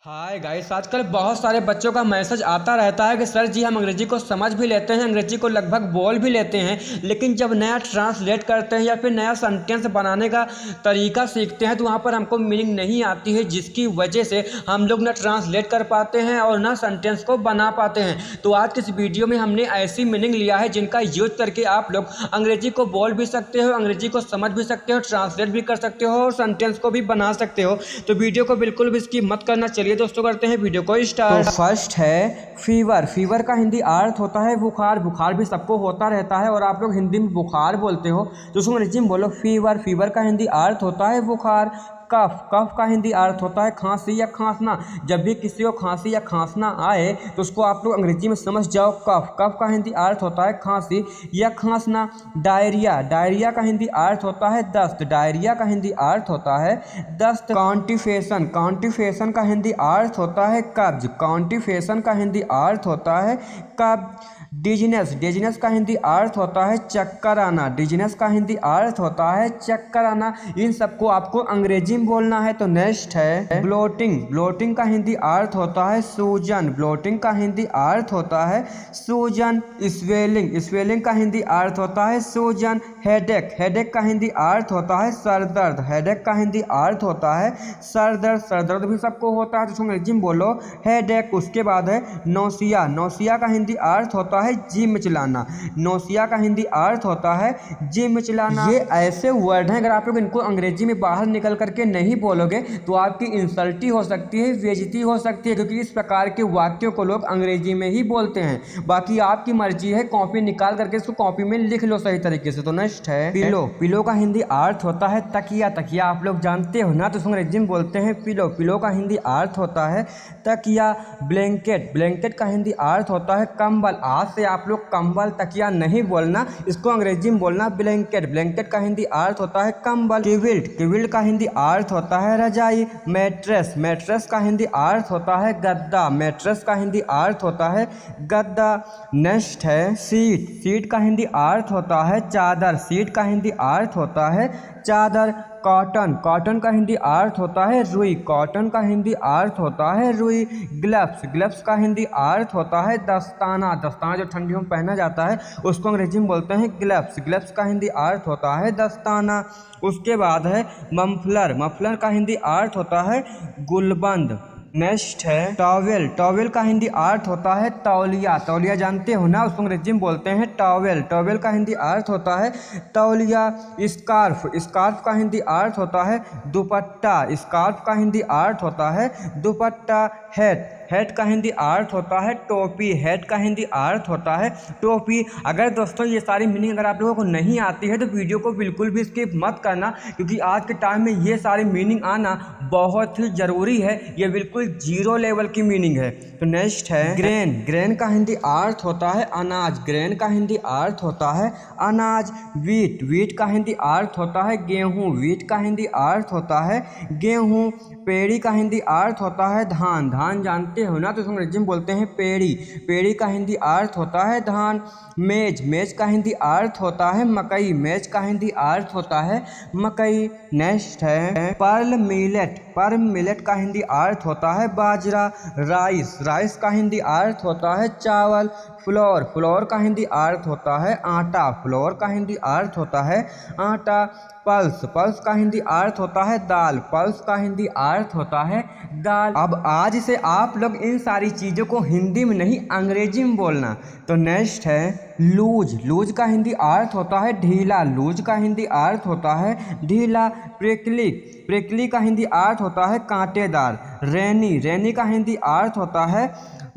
Hi guys, आजकल बहुत सारे बच्चों का मैसेज आता रहता है कि सर जी हम अंग्रेजी को समझ भी लेते हैं, अंग्रेजी को लगभग बोल भी लेते हैं, लेकिन जब नया ट्रांसलेट करते हैं या फिर नया सेंटेंस बनाने का तरीका सीखते हैं तो वहाँ पर हमको मीनिंग नहीं आती है, जिसकी वजह से हम लोग ना ट्रांसलेट कर पाते हैं और ना सेंटेंस को बना पाते हैं। तो आज की इस वीडियो में हमने ऐसी मीनिंग लिया है जिनका यूज करके आप लोग अंग्रेजी को बोल भी सकते हो, अंग्रेजी को समझ भी सकते हो, ट्रांसलेट भी कर सकते हो और सेंटेंस को भी बना सकते हो। तो वीडियो को बिल्कुल भी स्किप मत करना। चलिए दोस्तों करते हैं वीडियो को स्टार्ट। तो फर्स्ट है फीवर। फीवर का हिंदी अर्थ होता है बुखार। बुखार भी सबको होता रहता है और आप लोग हिंदी में बुखार बोलते हो, तो उसको अंग्रेजी में बोलो फीवर। फीवर का हिंदी अर्थ होता है बुखार। कफ। कफ का हिंदी अर्थ होता है खांसी या खांसना। जब भी किसी को खांसी या खांसना आए तो उसको आप लोग अंग्रेजी में समझ जाओ कफ। कफ का हिंदी अर्थ होता है खांसी या खांसना। डायरिया। डायरिया का हिंदी अर्थ होता है दस्त। डायरिया का हिंदी अर्थ होता है दस्त। कॉन्टिफेशन। कॉन्टिफेशन का हिंदी अर्थ होता है कब्ज। कॉन्टिफेशन का हिंदी अर्थ होता है कब्ज। डिजीनेस। डिजीनेस का हिंदी अर्थ होता है चक्कर आना। डिजीनेस का हिंदी अर्थ होता है चक्कर आना। इन सबको आपको अंग्रेजी में बोलना है। तो नेक्स्ट है ब्लोटिंग। ब्लोटिंग का हिंदी अर्थ होता है सूजन। ब्लोटिंग का हिंदी अर्थ होता है सूजन। स्वेलिंग। स्वेलिंग का हिंदी अर्थ होता है सूजन। हेडेक। हेडेक का हिंदी अर्थ होता है सर दर्द। हेडेक का हिंदी अर्थ होता है सर दर्द। सर दर्द भी सबको होता है तो अंग्रेजी में बोलो हेडेक। उसके बाद है नौसिया। नौसिया का हिंदी अर्थ होता है जी मिचलाना। नौसिया का हिंदी अर्थ होता है जी मिचलाना। ये ऐसे वर्ड हैं, अगर आप लोग इनको अंग्रेजी में बाहर निकल करके नहीं बोलोगे तो आपकी इंसल्टी हो सकती है, बेइज्जती हो सकती है, क्योंकि इस प्रकार के वाक्यों को लोग अंग्रेजी में ही बोलते हैं। बाकी आपकी मर्जी है, कॉपी निकाल करके इसको कॉपी में लिख लो सही तरीके से। तो नेक्स्ट है पिलो। पिलो का हिंदी अर्थ होता है तकिया। तकिया आप लोग जानते हो ना, तो इसको अंग्रेजी में बोलते हैं पिलो। पिलो का हिंदी अर्थ होता है तकिया। ब्लैंकेट। ब्लैंकेट का हिंदी अर्थ होता है कंबल। आज से आप लोग कंबल तकिया नहीं बोलना, इसको अंग्रेजी में बोलना ब्लैंकेट। ब्लैंकेट का हिंदी अर्थ होता है कंबल। किविल्ट। किविल्ट का हिंदी अर्थ होता है रजाई। मैट्रेस। मैट्रेस का हिंदी अर्थ होता है गद्दा। मैट्रेस का हिंदी अर्थ होता है गद्दा। नेक्स्ट है सीट। सीट का हिंदी अर्थ होता है चादर। सीट का हिंदी अर्थ होता है चादर। कॉटन। कॉटन का हिंदी अर्थ होता है रुई। कॉटन का हिंदी अर्थ होता है रुई। ग्लव्स। ग्लव्स का हिंदी अर्थ होता है दस्ताना। दस्ताना जो ठंडियों में पहना जाता है उसको अंग्रेजी में बोलते हैं ग्लव्स। ग्लव्स का हिंदी अर्थ होता है दस्ताना। उसके बाद है मफलर। मफलर का हिंदी अर्थ होता है गुलबंद। नेक्स्ट है टॉवेल। टॉवेल का हिंदी अर्थ होता है तौलिया। तौलिया जानते हो ना, उसको अंग्रेजी में बोलते हैं टॉवेल। टॉवेल का हिंदी अर्थ होता है तौलिया। स्कार्फ। स्कार्फ का हिंदी अर्थ होता है दुपट्टा। स्कार्फ का हिंदी अर्थ होता है दुपट्टा। हैट। हैट का हिंदी अर्थ होता है टोपी। हैट का हिंदी अर्थ होता है टोपी। अगर दोस्तों ये सारी मीनिंग अगर आप लोगों को नहीं आती है तो वीडियो को बिल्कुल भी स्किप मत करना, क्योंकि आज के टाइम में ये सारी मीनिंग आना बहुत ही ज़रूरी है। ये बिल्कुल जीरो लेवल की मीनिंग है। तो नेक्स्ट है ग्रेन। ग्रेन का हिंदी अर्थ होता है अनाज। ग्रेन का हिंदी अर्थ होता है अनाज। वीट। वीट का हिंदी अर्थ होता है गेहूँ। वीट का हिंदी अर्थ होता है गेहूँ। पेड़ी का हिंदी अर्थ होता है धान। धान जानते हो ना, तो इसको अंग्रेजी में बोलते हैं पेड़ी। पेड़ी का हिंदी अर्थ होता है धान। मेज। मेज का हिंदी अर्थ होता है मकई। मेज का हिंदी अर्थ होता है मकई। नेक्स्ट है पर्ल मिलेट। पर्ल मिलेट का हिंदी अर्थ होता है बाजरा। राइस। राइस का हिंदी अर्थ होता है चावल। फ्लोर। फ्लोर का हिंदी अर्थ होता है आटा। फ्लोर का हिंदी अर्थ होता है आटा। पल्स। पल्स का हिंदी अर्थ होता है दाल। पल्स का हिंदी अर्थ होता है दाल। अब आज से आप लोग इन सारी चीज़ों को हिंदी में नहीं अंग्रेजी में बोलना। तो नेक्स्ट है लूज। लूज का हिंदी अर्थ होता है ढीला। लूज का हिंदी अर्थ होता है ढीला। प्रिकली। प्रिकली का हिंदी अर्थ होता है कांटेदार। रैनी। रैनी का हिंदी अर्थ होता है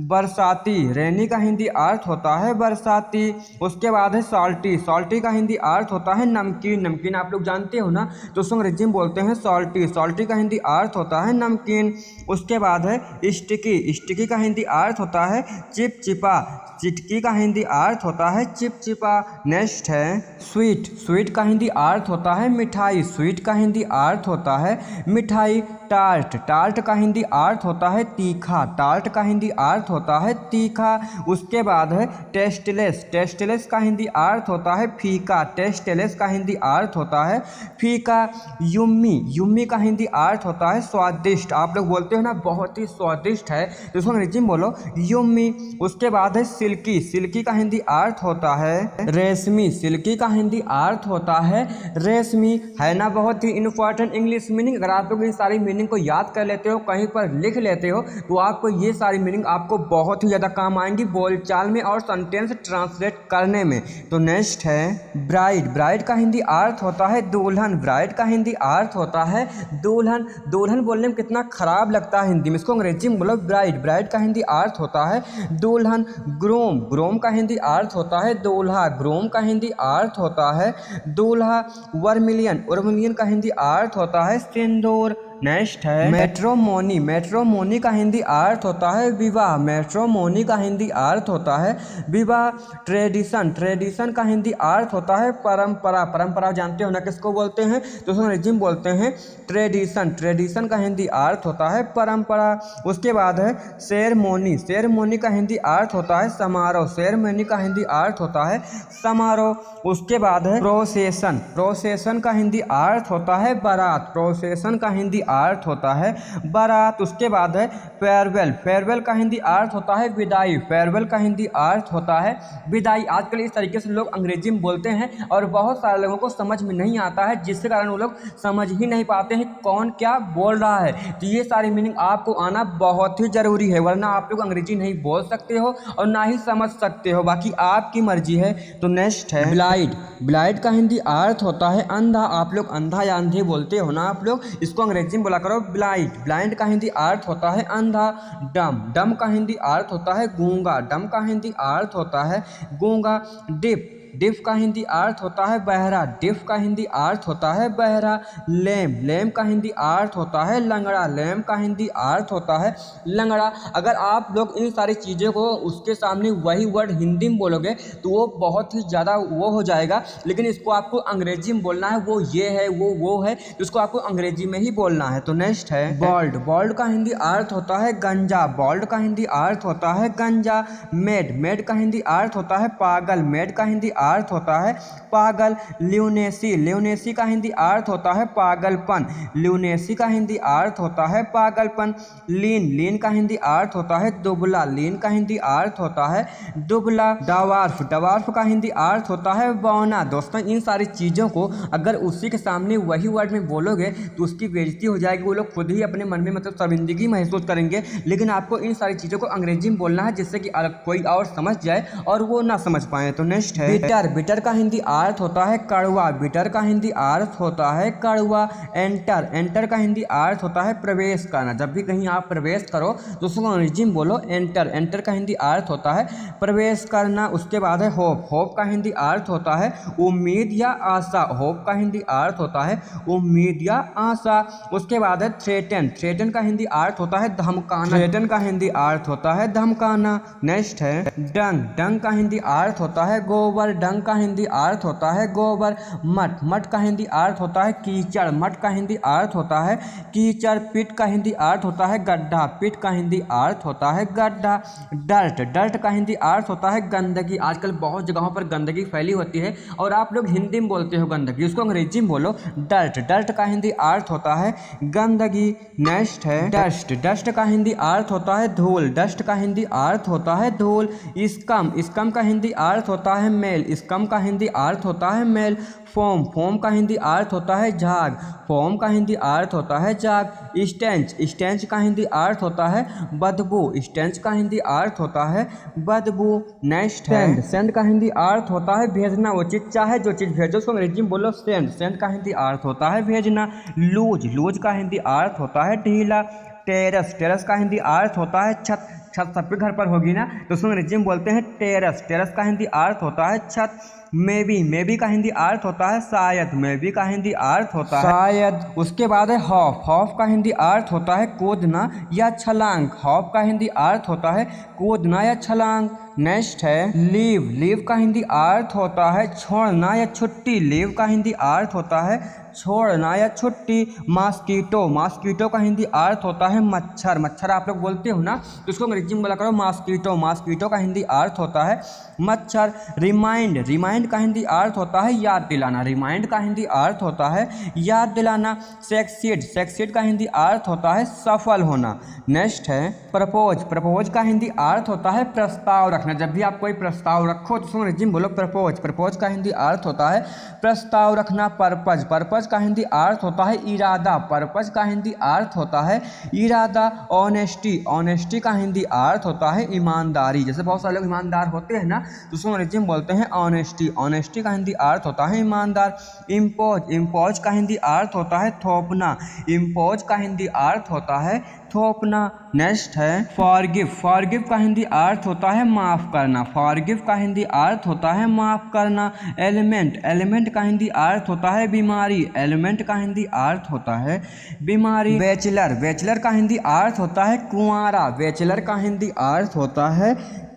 बरसाती। रैनी का हिंदी अर्थ होता है बरसाती। उसके बाद है सॉल्टी। सॉल्टी का हिंदी अर्थ होता है नमकीन। नमकीन आप लोग जानते हो ना, तो उसको अंग्रेजी में बोलते हैं सॉल्टी। सॉल्टी का हिंदी अर्थ होता है नमकीन। उसके बाद है स्टिकी। स्टिकी का हिंदी अर्थ होता है चिपचिपा। चिटकी का हिंदी अर्थ होता है चिपचिपा। नेक्स्ट है स्वीट। स्वीट का हिंदी अर्थ होता है मिठाई। स्वीट का हिंदी अर्थ होता है मिठाई। टार्ट। टार्ट का हिंदी अर्थ होता है तीखा। टार्ट का हिंदी अर्थ होता है तीखा। उसके बाद है टेस्टलेस। टेस्टलेस का हिंदी अर्थ होता है फीका। टेस्टलेस का हिंदी अर्थ होता है फीका। यम्मी। यम्मी का हिंदी अर्थ होता है स्वादिष्ट। आप लोग बोलते हो ना बहुत ही स्वादिष्ट है, तो इसको अंग्रेजी में बोलो यम्मी। उसके बाद है सिल्की। सिल्की का हिंदी अर्थ होता है रेशमी। सिल्की का हिंदी अर्थ होता है रेशमी। है ना बहुत ही इंपॉर्टेंट इंग्लिश मीनिंग। अगर आप लोग ये सारी मीनिंग को याद कर लेते हो, कहीं पर लिख लेते हो, तो आपको ये सारी मीनिंग आपको बहुत ही ज़्यादा काम आएंगी बोलचाल में और सेंटेंस ट्रांसलेट करने में। तो नेक्स्ट है ब्राइड। ब्राइड का हिंदी अर्थ होता है दुल्हन। ब्राइड का हिंदी अर्थ होता है दुल्हन। दुल्हन बोलने में कितना खराब लगता है हिंदी में, इसको अंग्रेजी में बोलो ब्राइड। ब्राइड का हिंदी अर्थ होता है दुल्हन। ग्रूम। ग्रूम का हिंदी अर्थ होता है दूल्हा। ग्रूम का हिंदी अर्थ होता है दूल्हा। वर्मिलियन। वर्मिलियन का हिंदी अर्थ होता है सिंदूर। नेक्स्ट है मैट्रोमोनी। मैट्रोमोनी का हिंदी अर्थ होता है विवाह। मैट्रोमोनी का हिंदी अर्थ होता है विवाह। ट्रेडिशन। ट्रेडिशन का हिंदी अर्थ होता है परंपरा। परंपरा जानते हो ना किसको बोलते हैं, तो उसको अंग्रेजी में बोलते हैं ट्रेडिशन। ट्रेडिशन का हिंदी अर्थ होता है परंपरा। उसके बाद है सेरेमोनी। सेरेमोनी का हिंदी अर्थ होता है समारोह। सेरेमोनी का हिंदी अर्थ होता है समारोह। उसके बाद है प्रोसेशन। प्रोसेशन का हिंदी अर्थ होता है बारात। प्रोसेशन का हिंदी अर्थ होता है बारात। उसके बाद है फेयरवेल। फेयरवेल का हिंदी अर्थ होता है विदाई। फेयरवेल का हिंदी अर्थ होता है विदाई। आजकल इस तरीके से लोग अंग्रेजी में बोलते हैं और बहुत सारे लोगों को समझ में नहीं आता है, जिसके कारण वो लोग समझ ही नहीं पाते हैं कौन क्या बोल रहा है। तो ये सारी मीनिंग आपको आना बहुत ही जरूरी है, वरना आप लोग अंग्रेजी नहीं बोल सकते हो और ना ही समझ सकते हो, बाकी आपकी मर्जी है। तो नेक्स्ट है ब्लाइंड। ब्लाइंड का हिंदी अर्थ होता है अंधा। आप लोग अंधा या अंधे बोलते हो ना आप लोग, इसको अंग्रेजी में बोला करो ब्लाइंड। ब्लाइंड का हिंदी अर्थ होता है अंधा। डम। डम का हिंदी अर्थ होता है गूंगा। डम का हिंदी अर्थ होता है गूंगा। डिफ। डिफ का हिंदी अर्थ होता है बहरा। डिफ का हिंदी अर्थ होता है बहरा। लेम। लेम का हिंदी अर्थ होता है लंगड़ा। लेम का हिंदी अर्थ होता है लंगड़ा। अगर आप लोग इन सारी चीज़ों को उसके सामने वही वर्ड हिंदी में बोलोगे तो वो बहुत ही ज़्यादा वो हो जाएगा, लेकिन इसको आपको अंग्रेजी में बोलना है। वो ये है, वो है, तो इसको आपको अंग्रेजी में ही बोलना है। तो नेक्स्ट है बॉल्ड। बॉल्ड का हिंदी अर्थ होता है गंजा। बॉल्ड का हिंदी अर्थ होता है गंजा। मेड। मेड का हिंदी अर्थ होता है पागल। मेड का हिंदी अर्थ होता है पागल। ल्यूनेसी। ल्यूनेसी का हिंदी अर्थ होता है पागलपन। ल्यूनेसी का हिंदी अर्थ होता है पागलपन। लीन। लीन का हिंदी अर्थ होता है दुबला। लीन का हिंदी अर्थ होता है दुबला। डवार्फ। डवार्फ का हिंदी अर्थ होता है बौना। दोस्तों इन सारी चीज़ों को अगर उसी के सामने वही वर्ड में बोलोगे तो उसकी बेइज्जती हो जाएगी, वो लोग खुद ही अपने मन में मतलब शर्मिंदगी महसूस करेंगे। लेकिन आपको इन सारी चीज़ों को अंग्रेजी में बोलना है, जिससे कि कोई और समझ जाए और वो ना समझ पाए। तो नेक्स्ट है बिटर। बिटर का हिंदी अर्थ होता है कड़वा। बिटर का हिंदी अर्थ होता है कड़वा। एंटर। एंटर का हिंदी अर्थ होता है प्रवेश करना। जब भी कहीं आप प्रवेश करो तो उसको अंग्रेजी में बोलो एंटर। एंटर का हिंदी अर्थ होता है प्रवेश करना। उसके बाद है होप। होप का हिंदी अर्थ होता है उम्मीद या आशा। होप का हिंदी अर्थ होता है उम्मीद या आशा। उसके बाद है थ्रेटन। थ्रेटन का हिंदी अर्थ होता है धमकाना। थ्रेटन का हिंदी अर्थ होता है धमकाना। नेक्स्ट है डंग। डंग का हिंदी अर्थ होता है गोबर। डंग का हिंदी अर्थ होता है गोबर। मट। मट का हिंदी अर्थ होता है कीचड़। मट का हिंदी अर्थ होता है कीचड़। पिट का हिंदी अर्थ होता है गड्ढा। पिट का हिंदी अर्थ होता है गड्ढा। डर्ट। डर्ट का हिंदी अर्थ होता है गंदगी। आजकल बहुत जगहों पर गंदगी फैली होती है और आप लोग हिंदी में बोलते हो गंदगी, उसको अंग्रेजी में बोलो डर्ट। डर्ट का हिंदी अर्थ होता है गंदगी। नेक्स्ट है डस्ट। डस्ट का हिंदी अर्थ होता है धूल। डस्ट का हिंदी अर्थ होता है धूल। स्कम। स्कम का हिंदी अर्थ होता है मेल। स्कम का हिंदी अर्थ होता है मेल। फोम। फोम का हिंदी अर्थ होता है झाग। फोम का हिंदी अर्थ होता है झाग। स्टेंच। स्टेंच का हिंदी अर्थ होता है बदबू। स्टेंच का हिंदी अर्थ होता है बदबू। नेक्स्ट है सेंड। सेंड का हिंदी अर्थ होता है भेजना। वो चीज़ चाहे जो चीज़ भेजो उसको अंग्रेजी में बोलो सेंड। सेंड का हिंदी अर्थ होता है भेजना। लूज। लूज का हिंदी अर्थ होता है ढीला। टेरस। टेरस का हिंदी अर्थ होता है छत। छत सबके घर पर होगी ना, तो उसको अंग्रेजी में बोलते हैं टेरेस। टेरेस का हिंदी अर्थ होता है छत। मे बी का हिंदी अर्थ होता है शायद। मे बी का हिंदी अर्थ होता है शायद। उसके बाद है हॉफ। हॉफ का हिंदी अर्थ होता है कूदना या छलांग। हॉफ का हिंदी अर्थ होता है कूदना या छलांग। नेक्स्ट है लीव। लीव का हिंदी अर्थ होता है छोड़ना या छुट्टी। लीव का हिंदी अर्थ होता है छोड़ना या छुट्टी। मॉस्किटो। मॉस्किटो का हिंदी अर्थ होता है मच्छर। मच्छर आप लोग बोलते हो ना, तो उसको अंग्रेजी में बोला करो मॉस्किटो। मॉस्किटो का हिंदी अर्थ होता है मच्छर। रिमाइंड। रिमाइंड का हिंदी अर्थ होता है याद दिलाना। रिमाइंड का हिंदी अर्थ होता है याद दिलाना। सक्सीड। सक्सीड का हिंदी अर्थ होता है सफल होना। नेक्स्ट है प्रपोज। प्रपोज का हिंदी अर्थ होता है प्रस्ताव रखना। जब भी आप कोई प्रस्ताव रखो तो उसको अंग्रेजी में बोलो प्रपोज। प्रपोज का हिंदी अर्थ होता है प्रस्ताव रखना। पर्पज। पर्पज का हिंदी अर्थ होता है इरादा। पर्पज का हिंदी अर्थ होता है इरादा। ऑनेस्टी। ऑनेस्टी का हिंदी अर्थ होता है ईमानदारी। जैसे बहुत सारे लोग ईमानदार होते हैं ना, तो उसको अंग्रेजी में बोलते हैं ऑनेस्टी। ऑनेस्टी का हिंदी अर्थ होता है ईमानदार। इम्पोज। इम्पोज का हिंदी अर्थ होता है थोपना। इम्पोज का हिंदी अर्थ होता है थोपना। नेक्स्ट है फॉरगिव। फॉरगिव का हिंदी अर्थ होता है माफ करना। फॉरगिव का हिंदी अर्थ होता है माफ करना। एलिमेंट। एलिमेंट का हिंदी अर्थ होता है बीमारी। एलिमेंट का हिंदी अर्थ होता है बीमारी। बैचलर। बैचलर का हिंदी अर्थ होता है कुंवारा। बैचलर का हिंदी अर्थ होता है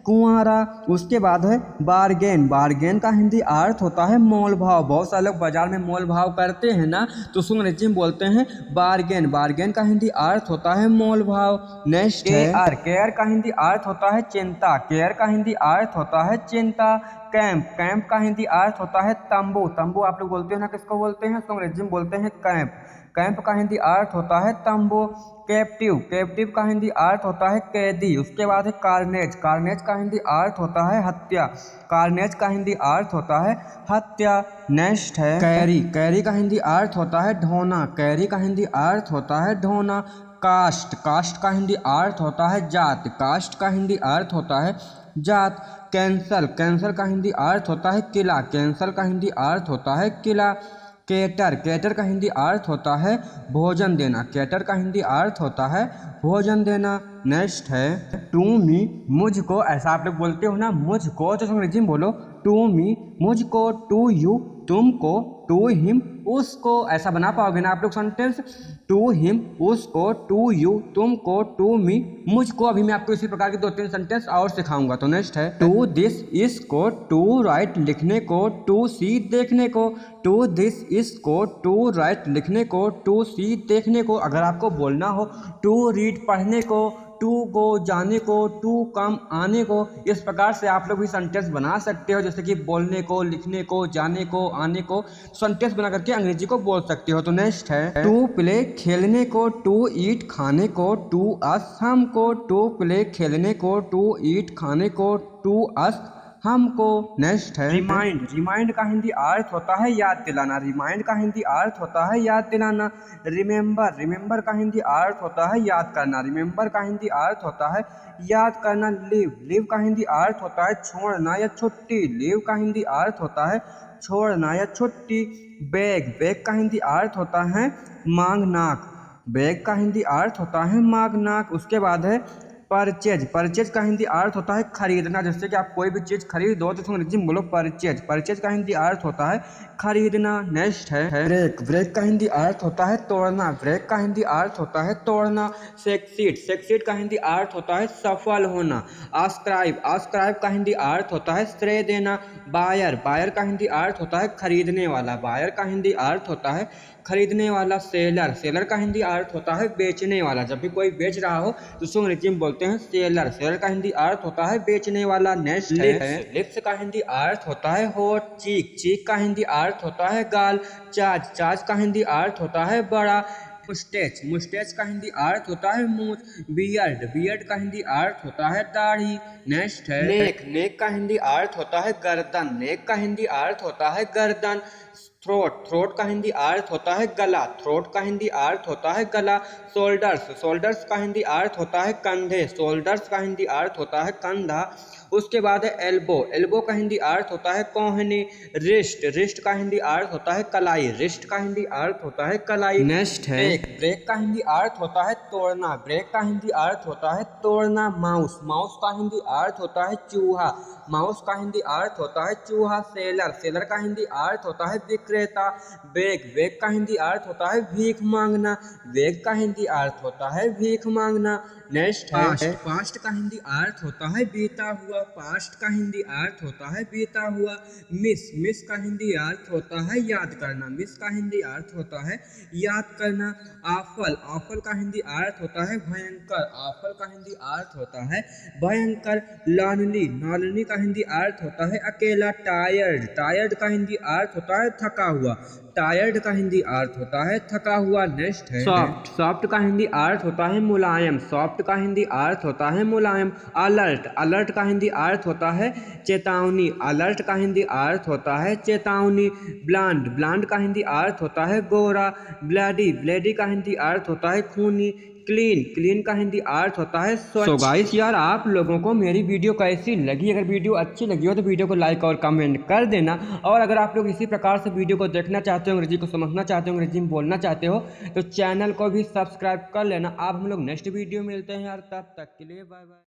कुंवारा। उसके बाद है बार्गेन। बार्गेन का हिंदी अर्थ होता है मोल भाव। बहुत सारे लोग बाजार में मोल भाव करते हैं ना, तो उसको अंग्रेजी में बोलते हैं बार्गेन। बार्गेन का हिंदी अर्थ होता है मोल भाव। नेक्स्ट है केयर। केयर का हिंदी अर्थ होता है चिंता। केयर का हिंदी अर्थ होता है चिंता। कैंप। कैंप का हिंदी अर्थ होता है तंबू। तंबू आप लोग बोलते हो ना, किसको बोलते हैं? उसको अंग्रेजी में बोलते हैं कैंप। कैंप का हिंदी अर्थ होता है तंबू। कैप्टिव। कैप्टिव का हिंदी अर्थ होता है कैदी। उसके बाद है कार्नेज। कार्नेज का हिंदी अर्थ होता है हत्या। कार्नेज का हिंदी अर्थ होता है हत्या। नेक्स्ट है कैरी। कैरी का हिंदी अर्थ होता है ढोना। कैरी का हिंदी अर्थ होता है ढोना। कास्ट। कास्ट का हिंदी अर्थ होता है जात। कास्ट का हिंदी अर्थ होता है जात। कैंसल। कैंसल का हिंदी अर्थ होता है किला। कैंसल का हिंदी अर्थ होता है किला। केटर। केटर का हिंदी अर्थ होता है भोजन देना। केटर का हिंदी अर्थ होता है भोजन देना। नेक्स्ट है टू मी। मुझको। ऐसा आप लोग बोलते हो ना मुझको, तो अंग्रेजी में बोलो टू मी मुझको। टू यू तुमको। टू हिम उसको। ऐसा बना पाओगे ना आप लोग सेंटेंस? टू हिम उसको, टू यू तुमको, टू मी मुझको। अभी मैं आपको इसी प्रकार के 2-3 सेंटेंस और सिखाऊंगा। तो नेक्स्ट है टू दिस इसको। टू राइट लिखने को। टू सी देखने को। टू दिस इसको। टू राइट लिखने को। टू सी देखने को। अगर आपको बोलना हो टू रीड पढ़ने को, टू गो जाने को, टू कम आने को, इस प्रकार से आप लोग भी सेंटेंस बना सकते हो। जैसे कि बोलने को, लिखने को, जाने को, आने को, सेंटेंस बना करके अंग्रेजी को बोल सकते हो। तो नेक्स्ट है टू प्ले खेलने को। टू ईट खाने को। टू अस हमको। टू प्ले खेलने को। टू ईट खाने को। टू अस हमको। नेक्स्ट है रिमाइंड। रिमाइंड का हिंदी अर्थ होता है याद दिलाना। रिमाइंड का हिंदी अर्थ होता है याद दिलाना। रिमेंबर। रिमेंबर का हिंदी अर्थ होता है याद करना। रिमेंबर का हिंदी अर्थ होता है याद करना। लीव। लीव का हिंदी अर्थ होता है छोड़ना या छुट्टी। लीव का हिंदी अर्थ होता है छोड़ना या छुट्टी। बैग। बैग का हिंदी अर्थ होता है मांगनाक। बैग का हिंदी अर्थ होता है मांगनाक। उसके बाद है परचेज। परचेज का हिंदी अर्थ होता है खरीदना। जैसे कि आप कोई भी चीज़ खरीदो तो अंग्रेजी में बोलो परचेज। परचेज का हिंदी अर्थ होता है खरीदना। नेक्स्ट है ब्रेक। ब्रेक का हिंदी अर्थ होता है तोड़ना। ब्रेक का हिंदी अर्थ होता है तोड़ना। सक्सीड। सक्सीड का हिंदी अर्थ होता है सफल होना। अस्क्राइब। अस्क्राइब का हिंदी अर्थ होता है श्रेय देना। बायर। बायर का हिंदी अर्थ होता है खरीदने वाला। बायर का हिंदी अर्थ होता है खरीदने वाला। सेलर। सेलर का हिंदी अर्थ होता है बेचने वाला। जब भी कोई बेच रहा हो तो उसको अंग्रेजी में बोलते हैं सेलर। सेलर का हिंदी अर्थ होता है बेचने वाला। नेक्स्ट है लिप्स का हिंदी अर्थ होता है होठ। चीक। चीक का हिंदी अर्थ होता है गाल। चाच। चाच का हिंदी अर्थ होता है बड़ा। मुस्टैच। मुस्टैच का हिंदी अर्थ होता है मूंछ। बियर्ड। बियर्ड का हिंदी अर्थ होता है दाढ़ी। नेक्स्ट है नेक। नेक का हिंदी अर्थ होता है गर्दन। नेक का हिंदी अर्थ होता है गर्दन। थ्रोट। थ्रोट का हिंदी अर्थ होता है गला। थ्रोट का हिंदी अर्थ होता है गला। शोल्डर्स। शोल्डर्स का हिंदी अर्थ होता है कंधे। शोल्डर्स का हिंदी अर्थ होता है कंधा। उसके बाद है एल्बो, एल्बो का हिंदी अर्थ होता है कोहनी। रिस्ट, रिस्ट का हिंदी अर्थ होता है कलाई, रिस्ट का हिंदी अर्थ होता है कलाई। नेक्स्ट है ब्रेक, ब्रेक का हिंदी अर्थ होता है तोड़ना, ब्रेक का हिंदी अर्थ होता है तोड़ना। माउस, माउस का हिंदी अर्थ होता है चूहा, माउस का हिंदी अर्थ होता है चूहा। सेलर, सेलर का हिंदी अर्थ होता है विक्रेता। बेग, बेग का हिंदी अर्थ होता है भीख मांगना, बेग का हिंदी अर्थ होता है भीख मांगना। नेक्स्ट है पास्ट, पास्ट का हिंदी अर्थ होता है बीता हुआ, पास्ट का हिंदी अर्थ होता है बीता हुआ। मिस, मिस का हिंदी अर्थ होता है याद करना, मिस का हिंदी अर्थ होता है याद करना। आफल, आफल का हिंदी अर्थ होता है भयंकर, आफल का हिंदी अर्थ होता है भयंकर। लॉनली, नॉनली का हिंदी अर्थ होता है अकेला। टायर्ड, टायर्ड का हिंदी अर्थ होता है थका हुआ, टायर्ड का हिंदी अर्थ होता है थका हुआ। नेक्स्ट है सॉफ्ट, सॉफ्ट का हिंदी अर्थ होता है मुलायम, सॉफ्ट का हिंदी अर्थ होता है मुलायम। अलर्ट, अलर्ट का हिंदी अर्थ होता है चेतावनी, अलर्ट का हिंदी अर्थ होता है चेतावनी। ब्लांड, ब्लांड का हिंदी अर्थ होता है गोरा। ब्लडी, ब्लेडी का हिंदी अर्थ होता है खूनी। क्लीन, क्लीन का हिंदी अर्थ होता है स्वच्छ। सो गाइस यार, आप लोगों को मेरी वीडियो कैसी लगी? अगर वीडियो अच्छी लगी हो तो वीडियो को लाइक और कमेंट कर देना। और अगर आप लोग इसी प्रकार से वीडियो को देखना चाहते हो, अंग्रेजी को समझना चाहते हो, अंग्रेजी में बोलना चाहते हो, तो चैनल को भी सब्सक्राइब कर लेना। आप हम लोग नेक्स्ट वीडियो मिलते हैं यार, तब तक के लिए बाय बाय।